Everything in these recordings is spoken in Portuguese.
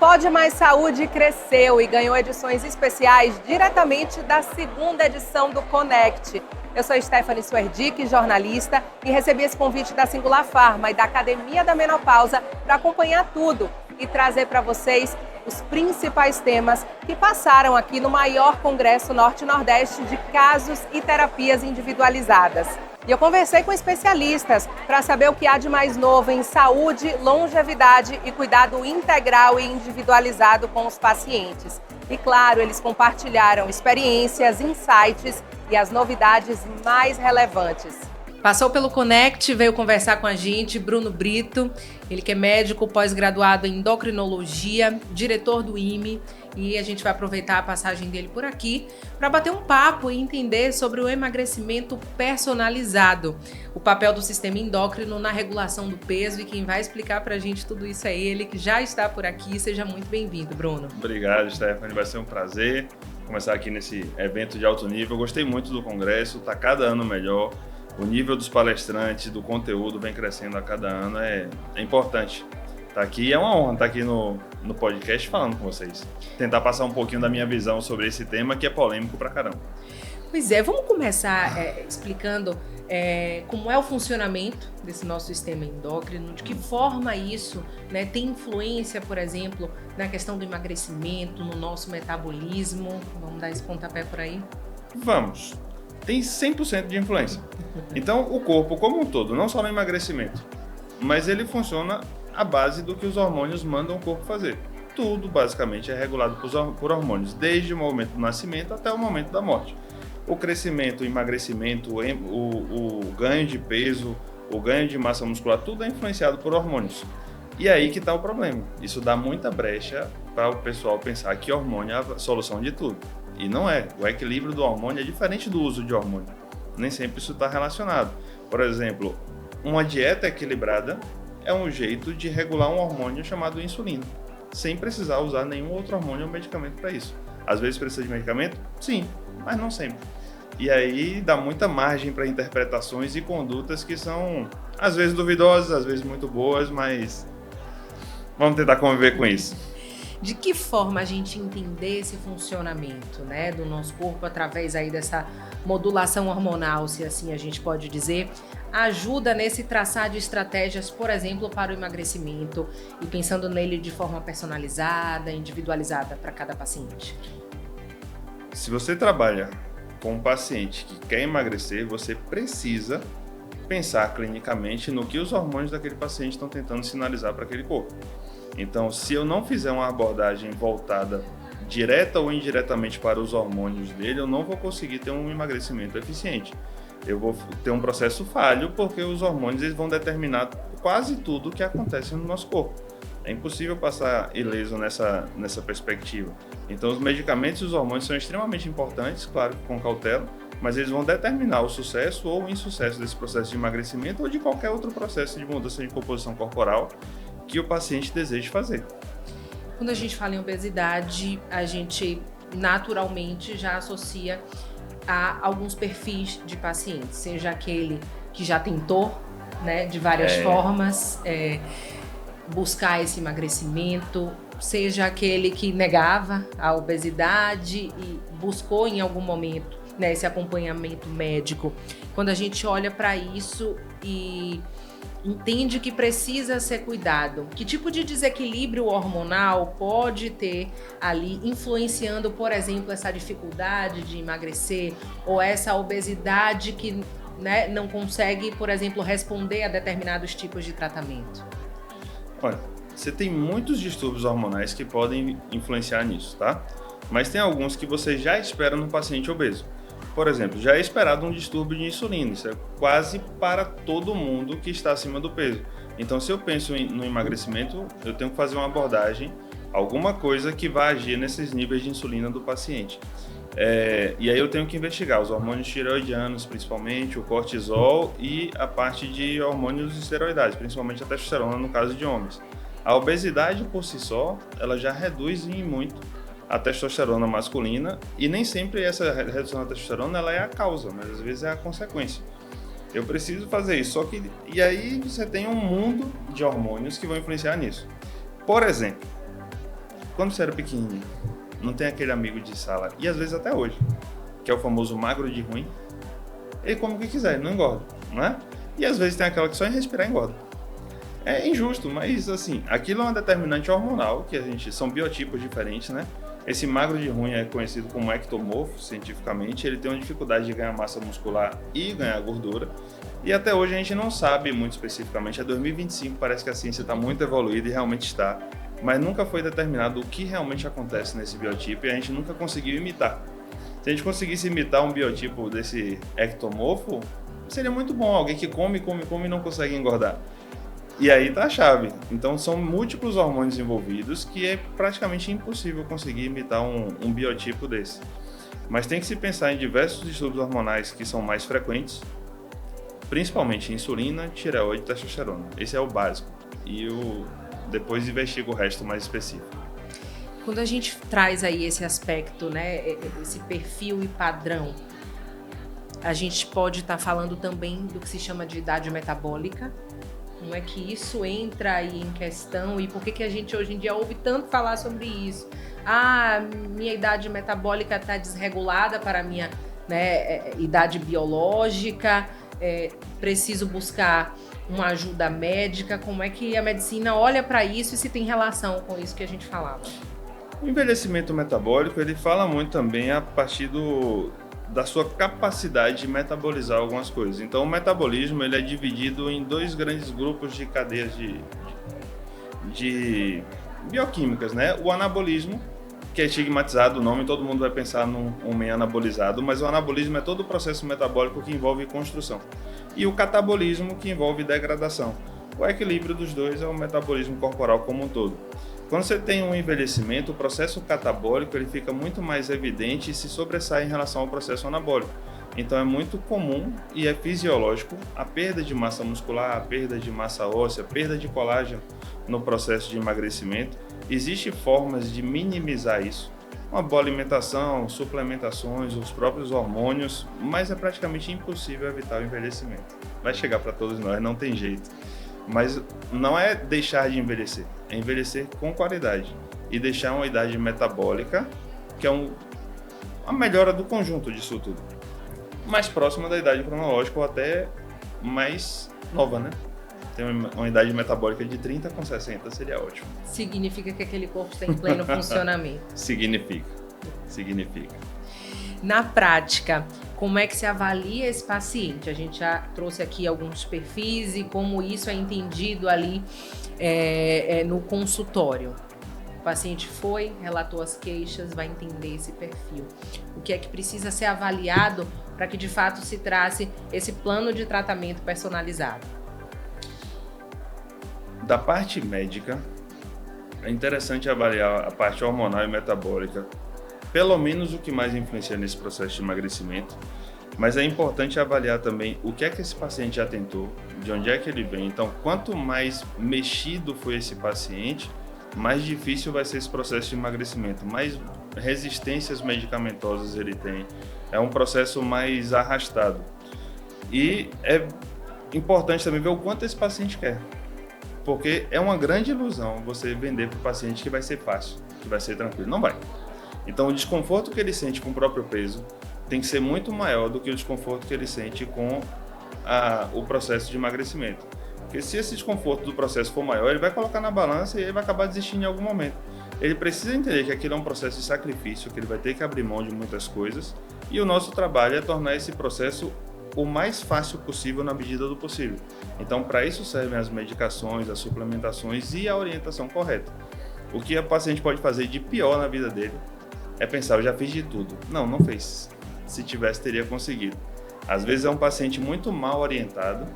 Pode Mais Saúde cresceu e ganhou edições especiais diretamente da segunda edição do Connect. Eu sou Stephanie Suerdick, jornalista, e recebi esse convite da Singular Pharma e da Academia da Menopausa para acompanhar tudo e trazer para vocês os principais temas que passaram aqui no maior congresso Norte-Nordeste de casos e terapias individualizadas. E eu conversei com especialistas para saber o que há de mais novo em saúde, longevidade e cuidado integral e individualizado com os pacientes. E claro, eles compartilharam experiências, insights e as novidades mais relevantes. Passou pelo Connect, veio conversar com a gente, Bruno Brito, ele que é médico pós-graduado em endocrinologia, diretor do IME, e a gente vai aproveitar a passagem dele por aqui para bater um papo e entender sobre o emagrecimento personalizado, o papel do sistema endócrino na regulação do peso, e quem vai explicar para a gente tudo isso é ele, que já está por aqui. Seja muito bem-vindo, Bruno. Obrigado, Stephanie, vai ser um prazer começar aqui nesse evento de alto nível. Eu gostei muito do congresso, está cada ano melhor. O nível dos palestrantes, do conteúdo vem crescendo a cada ano, é importante. Tá aqui, é uma honra estar aqui no podcast falando com vocês. Tentar passar um pouquinho da minha visão sobre esse tema que é polêmico pra caramba. Pois é, vamos começar explicando como é o funcionamento desse nosso sistema endócrino, de que forma isso, né, tem influência, por exemplo, na questão do emagrecimento, no nosso metabolismo. Vamos dar esse pontapé por aí? Vamos. Tem 100% de influência. Então, o corpo como um todo, não só no emagrecimento, mas ele funciona à base do que os hormônios mandam o corpo fazer. Tudo, basicamente, é regulado por hormônios, desde o momento do nascimento até o momento da morte. O crescimento, o emagrecimento, o ganho de peso, o ganho de massa muscular, tudo é influenciado por hormônios. E aí que está o problema. Isso dá muita brecha para o pessoal pensar que hormônio é a solução de tudo. E não é. O equilíbrio do hormônio é diferente do uso de hormônio. Nem sempre isso está relacionado. Por exemplo, uma dieta equilibrada é um jeito de regular um hormônio chamado insulina, sem precisar usar nenhum outro hormônio ou medicamento para isso. Às vezes precisa de medicamento? Sim, mas não sempre. E aí dá muita margem para interpretações e condutas que são, às vezes, duvidosas, às vezes muito boas, mas vamos tentar conviver com isso. De que forma a gente entender esse funcionamento, né, do nosso corpo através aí dessa modulação hormonal, se assim a gente pode dizer, ajuda nesse traçar de estratégias, por exemplo, para o emagrecimento e pensando nele de forma personalizada, individualizada para cada paciente? Se você trabalha com um paciente que quer emagrecer, você precisa pensar clinicamente no que os hormônios daquele paciente estão tentando sinalizar para aquele corpo. Então, se eu não fizer uma abordagem voltada direta ou indiretamente para os hormônios dele, eu não vou conseguir ter um emagrecimento eficiente. Eu vou ter um processo falho, porque os hormônios eles vão determinar quase tudo o que acontece no nosso corpo. É impossível passar ileso nessa perspectiva. Então, os medicamentos e os hormônios são extremamente importantes, claro, com cautela, mas eles vão determinar o sucesso ou o insucesso desse processo de emagrecimento ou de qualquer outro processo de mudança de composição corporal que o paciente deseja fazer. Quando a gente fala em obesidade, a gente naturalmente já associa a alguns perfis de pacientes, seja aquele que já tentou, né, de várias formas, buscar esse emagrecimento, seja aquele que negava a obesidade e buscou em algum momento, né, esse acompanhamento médico. Quando a gente olha para isso e entende que precisa ser cuidado, que tipo de desequilíbrio hormonal pode ter ali influenciando, por exemplo, essa dificuldade de emagrecer ou essa obesidade que, né, não consegue, por exemplo, responder a determinados tipos de tratamento? Olha, você tem muitos distúrbios hormonais que podem influenciar nisso, tá? Mas tem alguns que você já espera no paciente obeso. Por exemplo, já é esperado um distúrbio de insulina, isso é quase para todo mundo que está acima do peso. Então, se eu penso no emagrecimento, eu tenho que fazer uma abordagem, alguma coisa que vai agir nesses níveis de insulina do paciente. E aí eu tenho que investigar os hormônios tireoidianos, principalmente, o cortisol e a parte de hormônios esteroidais, principalmente a testosterona no caso de homens. A obesidade por si só, ela já reduz em muito a testosterona masculina, e nem sempre essa redução da testosterona ela é a causa, mas às vezes é a consequência. Eu preciso fazer isso, e aí você tem um mundo de hormônios que vão influenciar nisso. Por exemplo, quando você era pequenininho, não tem aquele amigo de sala, e às vezes até hoje, que é o famoso magro de ruim, ele come o que quiser, ele não engorda, não é? E às vezes tem aquela que só em respirar engorda. É injusto, mas assim, aquilo é uma determinante hormonal, são biotipos diferentes, né? Esse magro de ruim é conhecido como ectomorfo, cientificamente. Ele tem uma dificuldade de ganhar massa muscular e ganhar gordura. E até hoje a gente não sabe muito especificamente. É 2025, parece que a ciência está muito evoluída e realmente está. Mas nunca foi determinado o que realmente acontece nesse biotipo e a gente nunca conseguiu imitar. Se a gente conseguisse imitar um biotipo desse ectomorfo, seria muito bom. Alguém que come e não consegue engordar. E aí tá a chave. Então são múltiplos hormônios envolvidos que é praticamente impossível conseguir imitar um biotipo desse. Mas tem que se pensar em diversos distúrbios hormonais que são mais frequentes, principalmente insulina, tireoide e testosterona. Esse é o básico. E depois investiga o resto mais específico. Quando a gente traz aí esse aspecto, né, esse perfil e padrão, a gente pode estar falando também do que se chama de idade metabólica. Como é que isso entra aí em questão e por que a gente hoje em dia ouve tanto falar sobre isso? Minha idade metabólica está desregulada para a minha, né, idade biológica, preciso buscar uma ajuda médica. Como é que a medicina olha para isso e se tem relação com isso que a gente falava? O envelhecimento metabólico, ele fala muito também a partir da sua capacidade de metabolizar algumas coisas. Então, o metabolismo ele é dividido em dois grandes grupos de cadeias de bioquímicas, né? O anabolismo, que é estigmatizado o nome, todo mundo vai pensar num homem anabolizado, mas o anabolismo é todo o processo metabólico que envolve construção. E o catabolismo, que envolve degradação. O equilíbrio dos dois é o metabolismo corporal como um todo. Quando você tem um envelhecimento, o processo catabólico ele fica muito mais evidente e se sobressai em relação ao processo anabólico. Então é muito comum e é fisiológico a perda de massa muscular, a perda de massa óssea, a perda de colágeno no processo de emagrecimento. Existem formas de minimizar isso. Uma boa alimentação, suplementações, os próprios hormônios, mas é praticamente impossível evitar o envelhecimento. Vai chegar para todos nós, não tem jeito. Mas não é deixar de envelhecer, é envelhecer com qualidade e deixar uma idade metabólica, que é a melhora do conjunto disso tudo, mais próxima da idade cronológica ou até mais nova, né? Tem uma idade metabólica de 30 com 60 seria ótimo. Significa que aquele corpo está em pleno funcionamento. Significa. Na prática, como é que se avalia esse paciente? A gente já trouxe aqui alguns perfis e como isso é entendido ali no consultório. O paciente relatou as queixas, vai entender esse perfil. O que é que precisa ser avaliado para que de fato se trace esse plano de tratamento personalizado? Da parte médica, é interessante avaliar a parte hormonal e metabólica, pelo menos o que mais influencia nesse processo de emagrecimento, mas é importante avaliar também o que é que esse paciente já tentou, de onde é que ele vem. Então, quanto mais mexido foi esse paciente, mais difícil vai ser esse processo de emagrecimento, mais resistências medicamentosas ele tem, é um processo mais arrastado. E é importante também ver o quanto esse paciente quer, porque é uma grande ilusão você vender para o paciente que vai ser fácil, que vai ser tranquilo, não vai. Então, o desconforto que ele sente com o próprio peso tem que ser muito maior do que o desconforto que ele sente com o processo de emagrecimento. Porque se esse desconforto do processo for maior, ele vai colocar na balança e ele vai acabar desistindo em algum momento. Ele precisa entender que aquilo é um processo de sacrifício, que ele vai ter que abrir mão de muitas coisas, e o nosso trabalho é tornar esse processo o mais fácil possível na medida do possível. Então, para isso servem as medicações, as suplementações e a orientação correta. O que o paciente pode fazer de pior na vida dele é pensar, eu já fiz de tudo. Não fez. Se tivesse, teria conseguido. Às vezes é um paciente muito mal orientado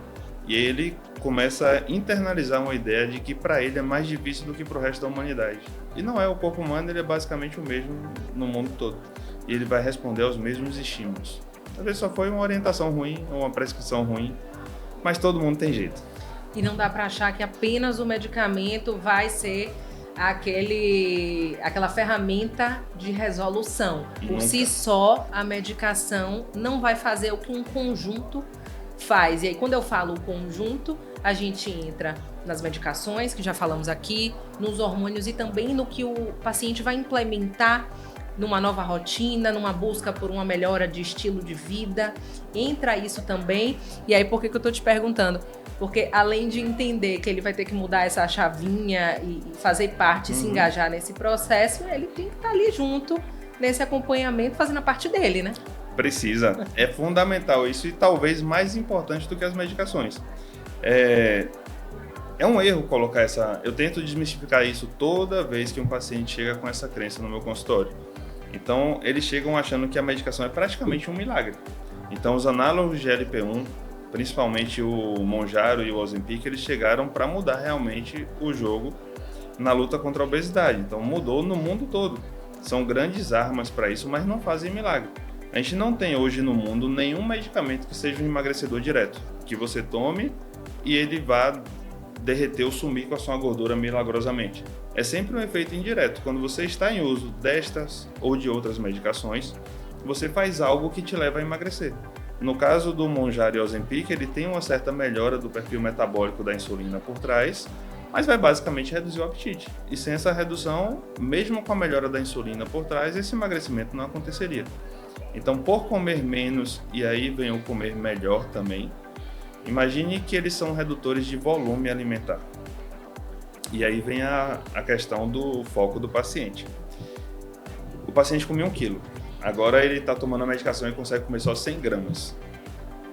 e ele começa a internalizar uma ideia de que para ele é mais difícil do que para o resto da humanidade. E não é, o corpo humano ele é basicamente o mesmo no mundo todo. E ele vai responder aos mesmos estímulos. Talvez só foi uma orientação ruim ou uma prescrição ruim, mas todo mundo tem jeito. E não dá para achar que apenas o medicamento vai ser aquela ferramenta de resolução. Por si só, a medicação não vai fazer o que um conjunto faz. E aí, quando eu falo conjunto, a gente entra nas medicações, que já falamos aqui, nos hormônios e também no que o paciente vai implementar numa nova rotina, numa busca por uma melhora de estilo de vida. Entra isso também. E aí, por que eu tô te perguntando? Porque além de entender que ele vai ter que mudar essa chavinha e fazer parte, se engajar nesse processo, ele tem que estar ali junto, nesse acompanhamento, fazendo a parte dele, né? Precisa. É fundamental isso e talvez mais importante do que as medicações. É um erro colocar essa... Eu tento desmistificar isso toda vez que um paciente chega com essa crença no meu consultório. Então, eles chegam achando que a medicação é praticamente um milagre. Então, os análogos de GLP-1, principalmente o Mounjaro e o Ozempic, eles chegaram para mudar realmente o jogo na luta contra a obesidade. Então, mudou no mundo todo. São grandes armas para isso, mas não fazem milagre. A gente não tem hoje no mundo nenhum medicamento que seja um emagrecedor direto, que você tome e ele vá derreter ou sumir com a sua gordura milagrosamente. É sempre um efeito indireto. Quando você está em uso destas ou de outras medicações, você faz algo que te leva a emagrecer. No caso do Mounjaro e Ozempic, ele tem uma certa melhora do perfil metabólico da insulina por trás, mas vai basicamente reduzir o apetite. E sem essa redução, mesmo com a melhora da insulina por trás, esse emagrecimento não aconteceria. Então, por comer menos, e aí vem o comer melhor também, imagine que eles são redutores de volume alimentar. E aí vem a questão do foco do paciente. O paciente comia 1 quilo, agora ele está tomando a medicação e consegue comer só 100 gramas.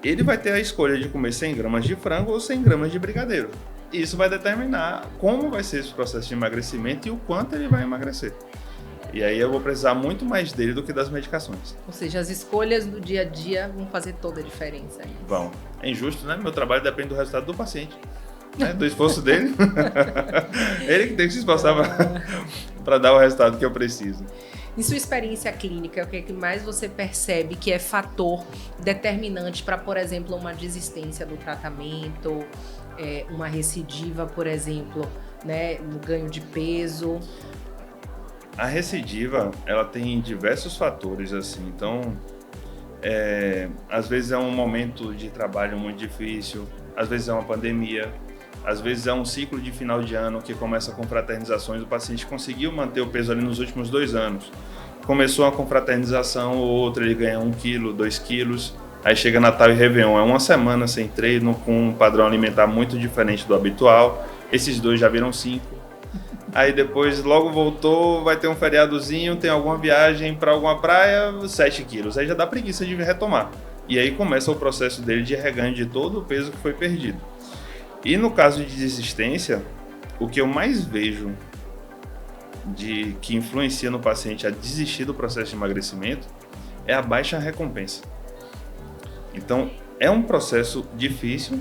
Ele vai ter a escolha de comer 100 gramas de frango ou 100 gramas de brigadeiro. E isso vai determinar como vai ser esse processo de emagrecimento e o quanto ele vai emagrecer. E aí eu vou precisar muito mais dele do que das medicações. Ou seja, as escolhas do dia a dia vão fazer toda a diferença. Vão. É injusto, né? Meu trabalho depende do resultado do paciente, né? Do esforço dele. Ele que tem que se esforçar para dar o resultado que eu preciso. Em sua experiência clínica, o que é que mais você percebe que é fator determinante para, por exemplo, uma desistência do tratamento, uma recidiva, por exemplo, né, no ganho de peso? A recidiva, ela tem diversos fatores, assim, então, às vezes é um momento de trabalho muito difícil, às vezes é uma pandemia, às vezes é um ciclo de final de ano que começa com fraternizações, o paciente conseguiu manter o peso ali nos últimos 2 anos, começou uma confraternização ou outra, ele ganha 1 quilo, 2 quilos, aí chega Natal e Réveillon, é uma semana sem treino, com um padrão alimentar muito diferente do habitual, esses 2 já viram 5. Aí depois logo voltou, vai ter um feriadozinho, tem alguma viagem para alguma praia, 7 quilos. Aí já dá preguiça de retomar. E aí começa o processo dele de reganho de todo o peso que foi perdido. E no caso de desistência, o que eu mais vejo que influencia no paciente a desistir do processo de emagrecimento é a baixa recompensa. Então é um processo difícil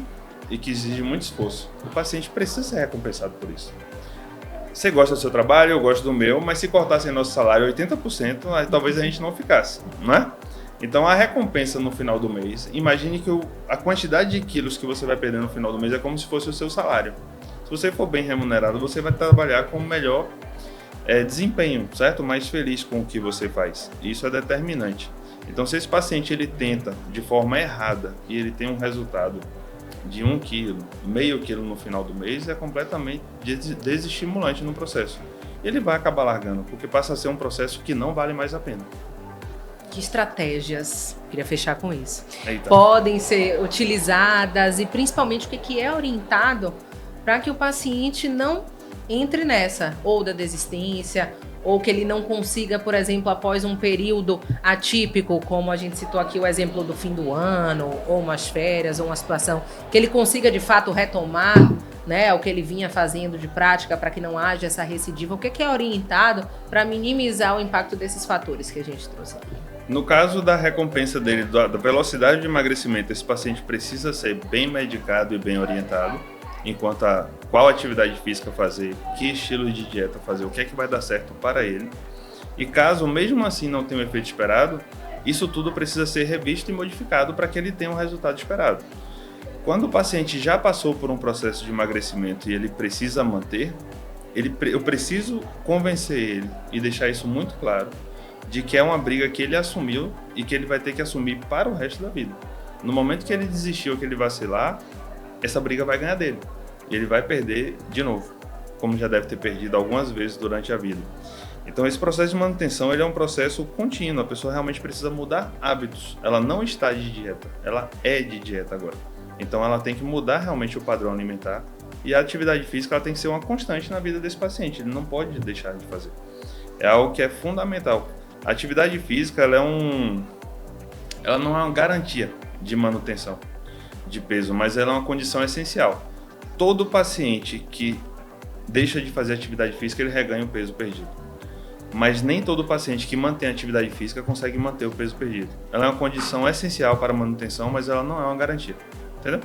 e que exige muito esforço. O paciente precisa ser recompensado por isso. Você gosta do seu trabalho, eu gosto do meu, mas se cortassem nosso salário 80%, aí talvez a gente não ficasse, não é? Então a recompensa no final do mês, imagine que a quantidade de quilos que você vai perder no final do mês é como se fosse o seu salário. Se você for bem remunerado, você vai trabalhar com melhor desempenho, certo? Mais feliz com o que você faz. Isso é determinante. Então se esse paciente ele tenta de forma errada e ele tem um resultado de 1 quilo, meio quilo no final do mês, é completamente desestimulante no processo. Ele vai acabar largando, porque passa a ser um processo que não vale mais a pena. Que estratégias, queria fechar com isso, Eita, podem ser utilizadas e principalmente o que é orientado para que o paciente não entre nessa, ou da desistência, ou que ele não consiga, por exemplo, após um período atípico, como a gente citou aqui o exemplo do fim do ano, ou umas férias, ou uma situação, que ele consiga de fato retomar, né, o que ele vinha fazendo de prática para que não haja essa recidiva. O que é orientado para minimizar o impacto desses fatores que a gente trouxe aqui? No caso da recompensa dele, da velocidade de emagrecimento, esse paciente precisa ser bem medicado e bem orientado, enquanto a qual atividade física fazer, que estilo de dieta fazer, o que é que vai dar certo para ele. E caso mesmo assim não tenha o efeito esperado, isso tudo precisa ser revisto e modificado para que ele tenha o resultado esperado. Quando o paciente já passou por um processo de emagrecimento e ele precisa manter, eu preciso convencer ele e deixar isso muito claro, de que é uma briga que ele assumiu e que ele vai ter que assumir para o resto da vida. No momento que ele desistir ou que ele vacilar, essa briga vai ganhar dele. E ele vai perder de novo, como já deve ter perdido algumas vezes durante a vida. Então esse processo de manutenção ele é um processo contínuo, a pessoa realmente precisa mudar hábitos. Ela não está de dieta, ela é de dieta agora. Então ela tem que mudar realmente o padrão alimentar e a atividade física ela tem que ser uma constante na vida desse paciente, ele não pode deixar de fazer. É algo que é fundamental. A atividade física ela não é uma garantia de manutenção de peso, mas ela é uma condição essencial. Todo paciente que deixa de fazer atividade física, ele reganha o peso perdido. Mas nem todo paciente que mantém a atividade física consegue manter o peso perdido. Ela é uma condição essencial para a manutenção, mas ela não é uma garantia. Entendeu?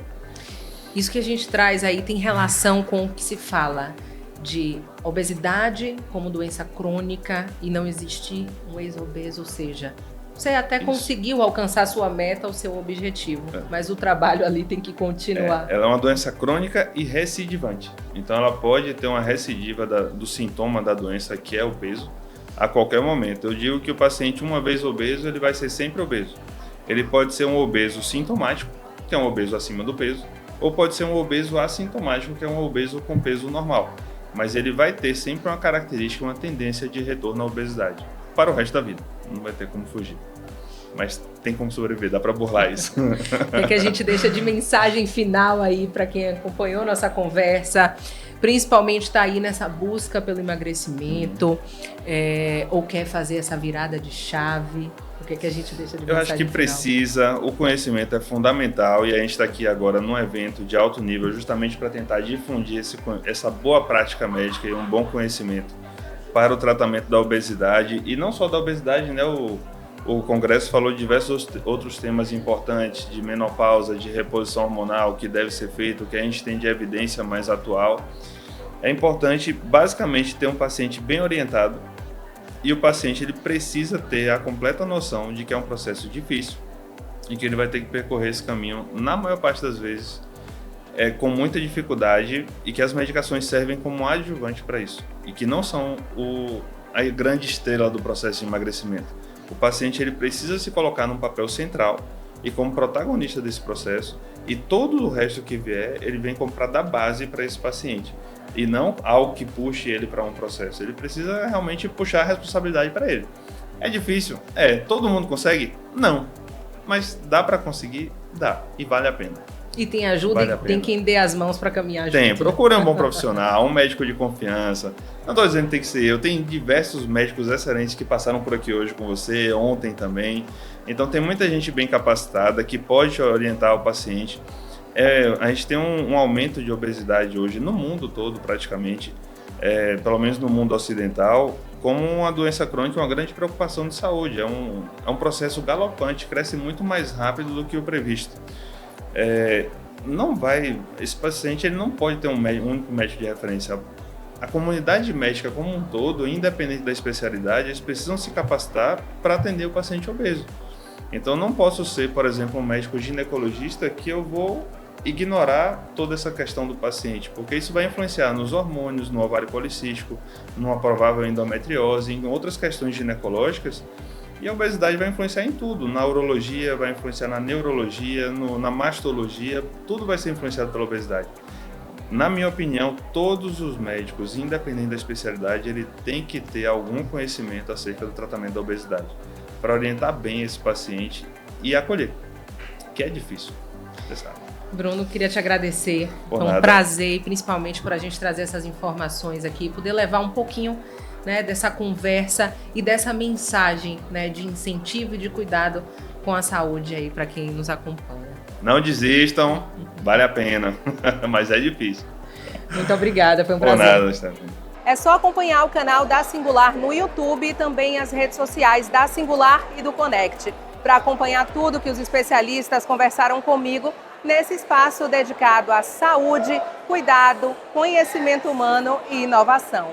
Isso que a gente traz aí tem relação com o que se fala de obesidade como doença crônica e não existe um ex-obeso, ou seja, você até conseguiu alcançar sua meta, o seu objetivo, mas o trabalho ali tem que continuar. Ela é uma doença crônica e recidivante. Então ela pode ter uma recidiva do sintoma da doença, que é o peso, a qualquer momento. Eu digo que o paciente, uma vez obeso, ele vai ser sempre obeso. Ele pode ser um obeso sintomático, que é um obeso acima do peso, ou pode ser um obeso assintomático, que é um obeso com peso normal. Mas ele vai ter sempre uma característica, uma tendência de retorno à obesidade para o resto da vida. Não vai ter como fugir. Mas tem como sobreviver, dá para burlar isso. É que a gente deixa de mensagem final aí para quem acompanhou nossa conversa, principalmente está aí nessa busca pelo emagrecimento, ou quer fazer essa virada de chave. O que a gente deixa de mensagem final? Eu acho que precisa, o conhecimento é fundamental e a gente está aqui agora num evento de alto nível justamente para tentar difundir essa boa prática médica e um bom conhecimento para o tratamento da obesidade e não só da obesidade, né? O Congresso falou de diversos outros temas importantes, de menopausa, de reposição hormonal, que deve ser feito, que a gente tem de evidência mais atual. É importante, basicamente, ter um paciente bem orientado e o paciente ele precisa ter a completa noção de que é um processo difícil e que ele vai ter que percorrer esse caminho, na maior parte das vezes, com muita dificuldade e que as medicações servem como adjuvante para isso e que não são a grande estrela do processo de emagrecimento. O paciente ele precisa se colocar num papel central e como protagonista desse processo e todo o resto que vier, ele vem como para dar base para esse paciente e não algo que puxe ele para um processo. Ele precisa realmente puxar a responsabilidade para ele. É difícil? Todo mundo consegue? Não. Mas dá para conseguir? Dá. E vale a pena. E tem ajuda, Vale a tem pena. quem dê as mãos para caminhar junto. Tem, procure um bom profissional, um médico de confiança. Não estou dizendo que tem que ser eu, tem diversos médicos excelentes que passaram por aqui hoje com você, ontem também. Então tem muita gente bem capacitada que pode orientar o paciente. A gente tem um aumento de obesidade hoje no mundo todo praticamente, pelo menos no mundo ocidental, como uma doença crônica, uma grande preocupação de saúde. É um processo galopante, cresce muito mais rápido do que o previsto. Esse paciente ele não pode ter um único médico de referência. A comunidade médica como um todo, independente da especialidade, eles precisam se capacitar para atender o paciente obeso. Então não posso ser, por exemplo, um médico ginecologista que eu vou ignorar toda essa questão do paciente, porque isso vai influenciar nos hormônios, no ovário policístico, numa provável endometriose, em outras questões ginecológicas. E a obesidade vai influenciar em tudo, na urologia, vai influenciar na neurologia, na mastologia, tudo vai ser influenciado pela obesidade. Na minha opinião, todos os médicos, independente da especialidade, ele tem que ter algum conhecimento acerca do tratamento da obesidade, para orientar bem esse paciente e acolher, que é difícil, você sabe. Bruno, queria te agradecer, Por foi um nada. prazer, principalmente por a gente trazer essas informações aqui, poder levar um pouquinho, né, dessa conversa e dessa mensagem, né, de incentivo e de cuidado com a saúde aí para quem nos acompanha. Não desistam, vale a pena, mas é difícil. Muito obrigada, foi um Por prazer. nada, Stephanie. É só acompanhar o canal da Singular no YouTube e também as redes sociais da Singular e do Connect, para acompanhar tudo que os especialistas conversaram comigo nesse espaço dedicado à saúde, cuidado, conhecimento humano e inovação.